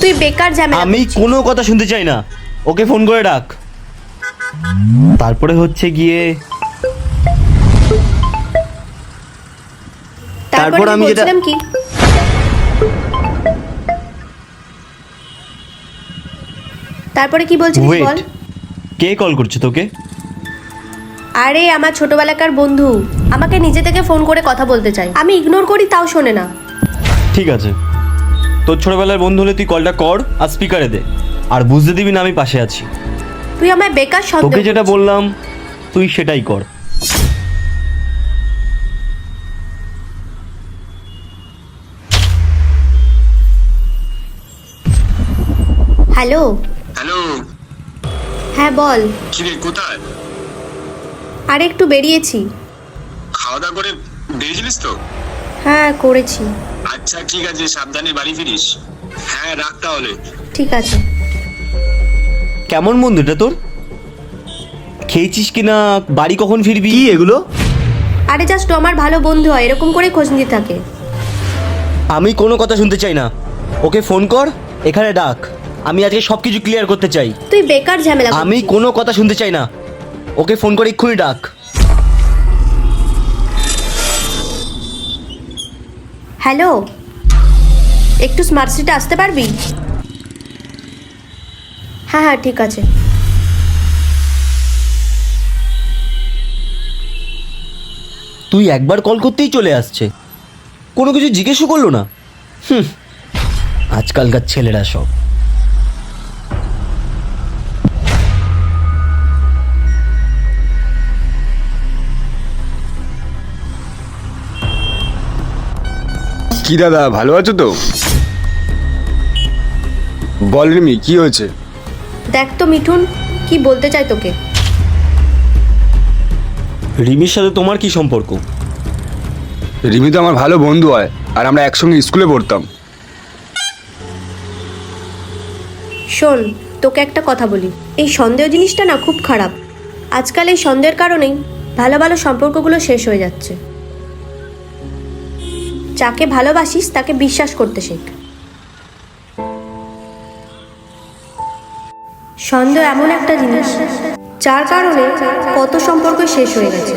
তুই বেকার ঝামেলা আমি করছিস। কোনো কথা শুনতে চাই না, ওকে ফোন করে ডাক। তারপরে হচ্ছে গিয়ে তারপর আমি আমি যেটা বলছিলাম কি, তারপরে কি বলছিলিস বল। ওয়েট, কে কল করছে তোকে? আরে আমার ছোটবেলাকার বন্ধু আমাকে নিজে থেকে ফোন করে কথা বলতে চাই, আমি ইগনোর করি তাও শোনে না। ঠিক আছে, তোর ছোটবেলার বন্ধু হলে তুই কলটা কর আর স্পিকারে দে, আর বুঝতে দিবি না আমি পাশে আছি। তুই আমায় বেকার সন্দেহ তোকে যেটা করছিস। বললাম তুই সেটাই কর। হ্যালো। হ্যালো। হ্যাঁ বল। কিরে কোথায়? আরে একটু বেরিয়েছি। খাওয়া দাওয়া করে বেরিয়েছিলিস তো? হ্যাঁ করেছি। আচ্ছা ঠিক আছে, সাবধানে বাড়ি ফিরিস। হ্যাঁ রাখ তাহলে। ঠিক আছে। কেমন বন্ধু এটা তোর? খেয়েছিস কিনা, বাড়ি কখন ফিরবি? কি এগুলো? আরে জাস্ট আমার ভালো বন্ধু হয়, এরকম করে খোঁজ নিতে থাকে। আমি কোনো কথা শুনতে চাই না, ওকে ফোন কর, এখানে ডাক। আমি আজকে সব কিছু ক্লিয়ার করতে চাই। তুই বেকার ঝামেলা আমি করছিস। কোনো কথা শুনতে চাই না, ওকে ফোন করে এক্ষুনি ডাক। হ্যালো, একটু স্মার্ট সিটি আসতে পারবি? হ্যাঁ হ্যাঁ ঠিক আছে। তুই একবার কল করতেই চলে আসছে, কোনো কিছু জিজ্ঞেসও করলো না। আজকালকার ছেলেরা সব। কি দাদা, ভালো আছো তো? বল রিমি, কি হয়েছে? দেখ তো মিঠুন, কি বলতে চাই তোকে। রিমির সাথে তোমার কি সম্পর্ক? রিমি তো আমার ভালো বন্ধু হয়, আর আমরা একসঙ্গে স্কুলে পড়তাম। শোন, তোকে একটা কথা বলি, এই সন্দেহ জিনিসটা না খুব খারাপ। আজকাল এই সন্দেহের কারণেই ভালো ভালো সম্পর্কগুলো শেষ হয়ে যাচ্ছে। যাকে ভালোবাসিস তাকে বিশ্বাস করতে শেখ। সন্দেহ এমন একটা জিনিস যার কারণে কত সম্পর্ক শেষ হয়ে গেছে।